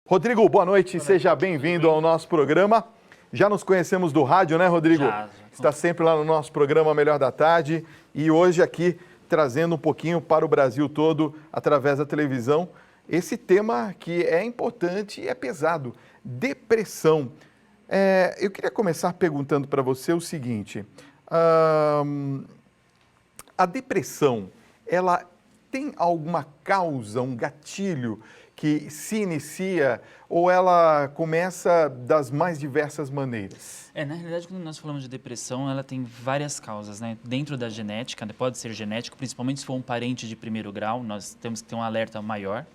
Rodrigo, boa noite, seja bem-vindo ao nosso programa. Já nos conhecemos do rádio, né, Rodrigo? Já. Está sempre lá no nosso programa Melhor da Tarde e hoje aqui trazendo um pouquinho para o Brasil todo, através da televisão, esse tema que é importante e é pesado, depressão. Eu queria começar perguntando para você o seguinte, a depressão, ela tem alguma causa, um gatilho que se inicia ou ela começa das mais diversas maneiras? Na realidade, quando nós falamos de depressão, ela tem várias causas, né? Dentro da genética, pode ser genético, principalmente se for um parente de primeiro grau, nós temos que ter um alerta maior,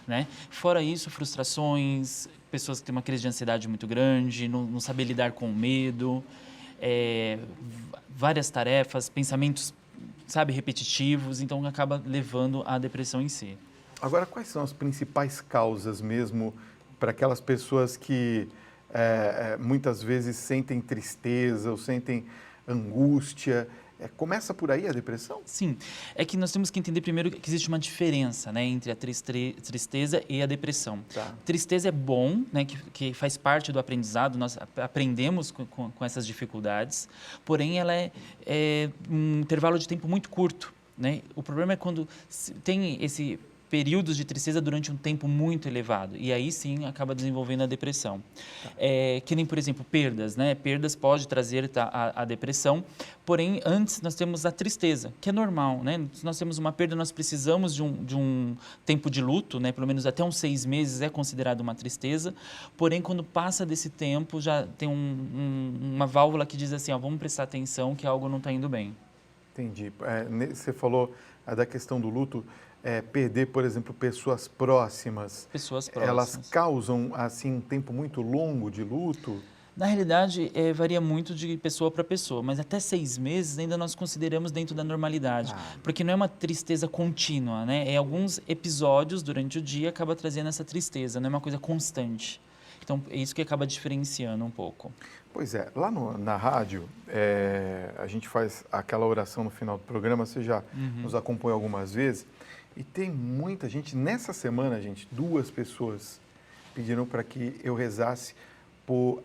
né? Fora isso, frustrações, pessoas que têm uma crise de ansiedade muito grande, não saber lidar com o medo, várias tarefas, pensamentos, repetitivos, então acaba levando à depressão em si. Agora, quais são as principais causas mesmo para aquelas pessoas que muitas vezes sentem tristeza ou sentem angústia? Começa por aí a depressão? Sim, é que nós temos que entender primeiro que existe uma diferença, né, entre a tristeza e a depressão. Tá. Tristeza é bom, né, que faz parte do aprendizado, nós aprendemos com essas dificuldades, porém ela é um intervalo de tempo muito curto, né? O problema é quando tem esse períodos de tristeza durante um tempo muito elevado, e aí sim acaba desenvolvendo a depressão. Que nem, por exemplo, perdas, né? Perdas pode trazer a depressão, porém, antes nós temos a tristeza, que é normal, né? Se nós temos uma perda, nós precisamos de um tempo de luto, né? Pelo menos até uns 6 meses é considerado uma tristeza, porém, quando passa desse tempo, já tem uma válvula que diz assim, vamos prestar atenção que algo não está indo bem. Entendi. Você falou da questão do luto, perder, por exemplo, pessoas próximas. Pessoas próximas. Elas causam, assim, um tempo muito longo de luto? Na realidade, varia muito de pessoa para pessoa, mas até 6 meses ainda nós consideramos dentro da normalidade, porque não é uma tristeza contínua, né? É alguns episódios durante o dia acaba trazendo essa tristeza, não é uma coisa constante. Então, é isso que acaba diferenciando um pouco. Pois é, lá na rádio, a gente faz aquela oração no final do programa, você já nos acompanhou algumas vezes, e tem muita gente, nessa semana, gente, 2 pessoas pediram para que eu rezasse por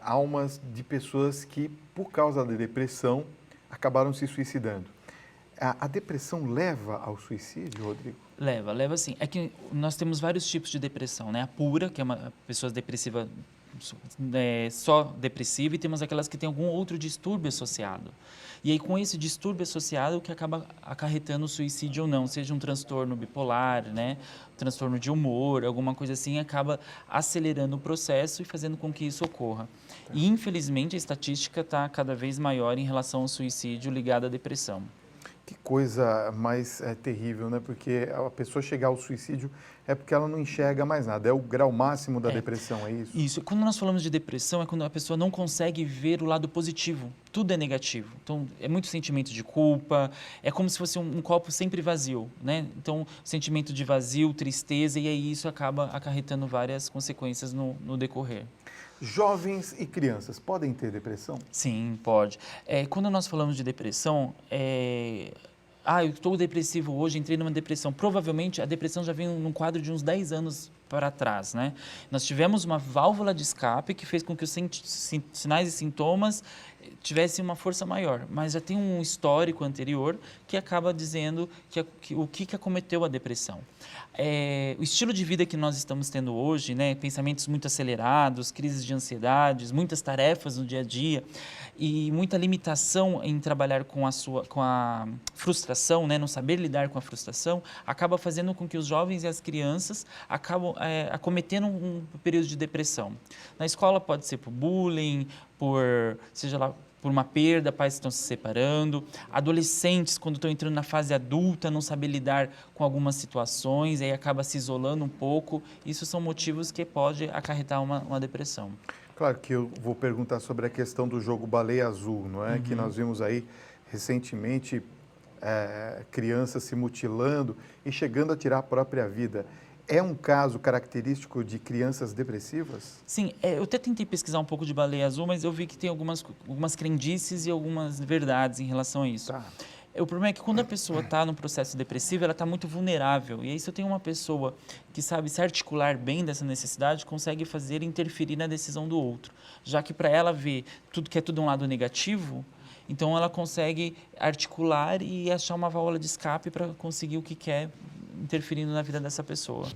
almas de pessoas que, por causa da depressão, acabaram se suicidando. A depressão leva ao suicídio, Rodrigo? Leva sim. É que nós temos vários tipos de depressão, né? A pura, que é uma pessoa depressiva, só depressiva, e temos aquelas que têm algum outro distúrbio associado. E aí, com esse distúrbio associado, o que acaba acarretando o suicídio ou não, seja um transtorno bipolar, né? Transtorno de humor, alguma coisa assim, acaba acelerando o processo e fazendo com que isso ocorra. E, infelizmente, a estatística está cada vez maior em relação ao suicídio ligado à depressão. Que coisa mais terrível, né? Porque a pessoa chegar ao suicídio é porque ela não enxerga mais nada. É o grau máximo da depressão, é isso? Isso. Quando nós falamos de depressão, é quando a pessoa não consegue ver o lado positivo. Tudo é negativo. Então, é muito sentimento de culpa. É como se fosse um copo sempre vazio, né? Então, sentimento de vazio, tristeza, e aí isso acaba acarretando várias consequências no decorrer. Jovens e crianças podem ter depressão? Sim, pode. Quando nós falamos de depressão, eu estou depressivo hoje, entrei numa depressão. Provavelmente a depressão já vem num quadro de uns 10 anos para trás, né? Nós tivemos uma válvula de escape que fez com que os sinais e sintomas tivessem uma força maior, mas já tem um histórico anterior que acaba dizendo o que acometeu a depressão. O estilo de vida que nós estamos tendo hoje, né, pensamentos muito acelerados, crises de ansiedades, muitas tarefas no dia a dia e muita limitação em trabalhar com a frustração, né, não saber lidar com a frustração, acaba fazendo com que os jovens e as crianças acabam acometendo um período de depressão. Na escola pode ser por bullying, seja lá por uma perda, pais estão se separando, adolescentes, quando estão entrando na fase adulta, não saber lidar com algumas situações, aí acaba se isolando um pouco. Isso são motivos que pode acarretar uma depressão. Claro que eu vou perguntar sobre a questão do jogo Baleia Azul, não é? Que nós vimos aí recentemente crianças se mutilando e chegando a tirar a própria vida. É um caso característico de crianças depressivas? Sim, eu até tentei pesquisar um pouco de baleia azul, mas eu vi que tem algumas crendices e algumas verdades em relação a isso. Tá. O problema é que quando a pessoa está no processo depressivo, ela está muito vulnerável. E aí, se eu tenho uma pessoa que sabe se articular bem dessa necessidade, consegue fazer interferir na decisão do outro. Já que para ela ver tudo que é tudo um lado negativo, então ela consegue articular e achar uma válvula de escape para conseguir o que quer, interferindo na vida dessa pessoa.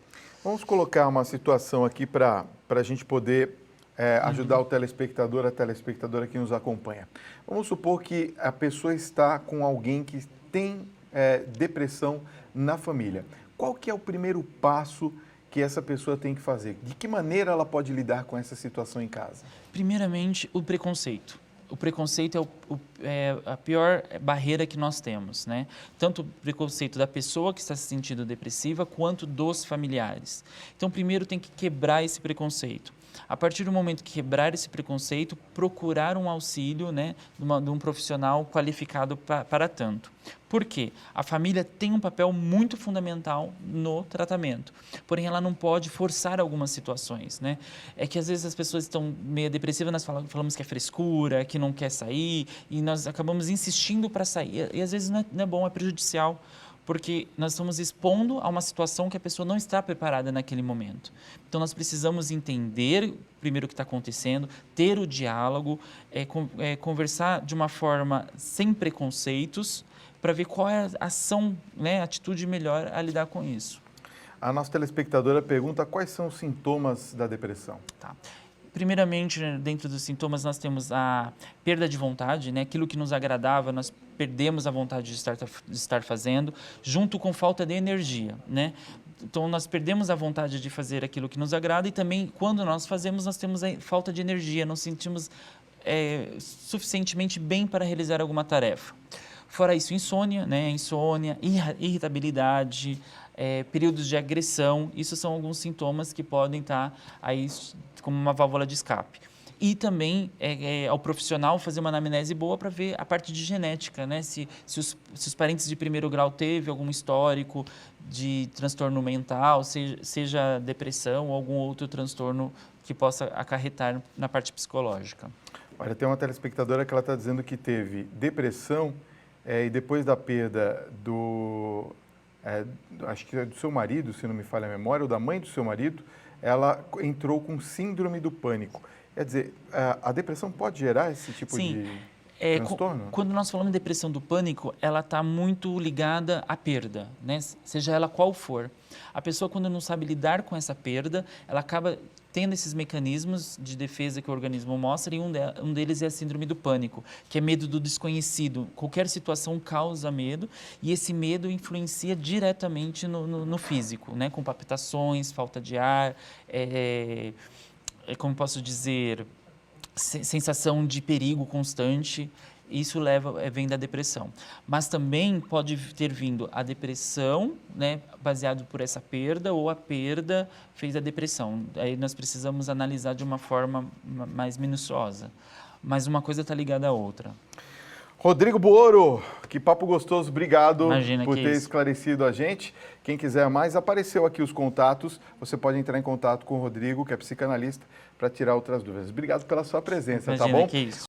Vamos colocar uma situação aqui para a gente poder ajudar o telespectador, a telespectadora que nos acompanha. Vamos supor que a pessoa está com alguém que tem depressão na família. Qual que é o primeiro passo que essa pessoa tem que fazer? De que maneira ela pode lidar com essa situação em casa? Primeiramente, o preconceito. O preconceito é a pior barreira que nós temos, né? Tanto o preconceito da pessoa que está se sentindo depressiva, quanto dos familiares. Então, primeiro tem que quebrar esse preconceito. A partir do momento que quebrar esse preconceito, procurar um auxílio, né, de um profissional qualificado para tanto. Por quê? A família tem um papel muito fundamental no tratamento, porém ela não pode forçar algumas situações, né? É que às vezes as pessoas estão meio depressivas, nós falamos que é frescura, que não quer sair, e nós acabamos insistindo para sair, e às vezes não é bom, é prejudicial, porque nós estamos expondo a uma situação que a pessoa não está preparada naquele momento. Então, nós precisamos entender primeiro o que está acontecendo, ter o diálogo, conversar de uma forma sem preconceitos, para ver qual é a ação, né, a atitude melhor a lidar com isso. A nossa telespectadora pergunta quais são os sintomas da depressão. Tá. Primeiramente, dentro dos sintomas, nós temos a perda de vontade, né? Aquilo que nos agradava, nós perdemos a vontade de estar fazendo, junto com falta de energia, né? Então, nós perdemos a vontade de fazer aquilo que nos agrada e também, quando nós fazemos, nós temos a falta de energia, não sentimos suficientemente bem para realizar alguma tarefa. Fora isso, insônia, né? Insônia, irritabilidade, períodos de agressão, isso são alguns sintomas que podem estar aí como uma válvula de escape. E também ao profissional fazer uma anamnese boa para ver a parte de genética, né? Se os parentes de primeiro grau teve algum histórico de transtorno mental, seja depressão ou algum outro transtorno que possa acarretar na parte psicológica. Olha, tem uma telespectadora que ela está dizendo que teve depressão e depois da perda acho que é do seu marido, se não me falha a memória, ou da mãe do seu marido, ela entrou com síndrome do pânico. Quer dizer, a depressão pode gerar esse tipo de transtorno? Quando nós falamos de depressão do pânico, ela está muito ligada à perda, né? Seja ela qual for. A pessoa, quando não sabe lidar com essa perda, ela acaba tendo esses mecanismos de defesa que o organismo mostra, e um deles é a síndrome do pânico, que é medo do desconhecido. Qualquer situação causa medo, e esse medo influencia diretamente no físico, né? Com palpitações, falta de ar, como posso dizer, sensação de perigo constante. Isso vem da depressão. Mas também pode ter vindo a depressão, né, baseado por essa perda, ou a perda fez a depressão. Aí nós precisamos analisar de uma forma mais minuciosa. Mas uma coisa está ligada à outra. Rodrigo Buoro, que papo gostoso, obrigado por ter isso. esclarecido a gente. Quem quiser mais, apareceu aqui os contatos, você pode entrar em contato com o Rodrigo, que é psicanalista, para tirar outras dúvidas. Obrigado pela sua presença, tá bom? Que isso.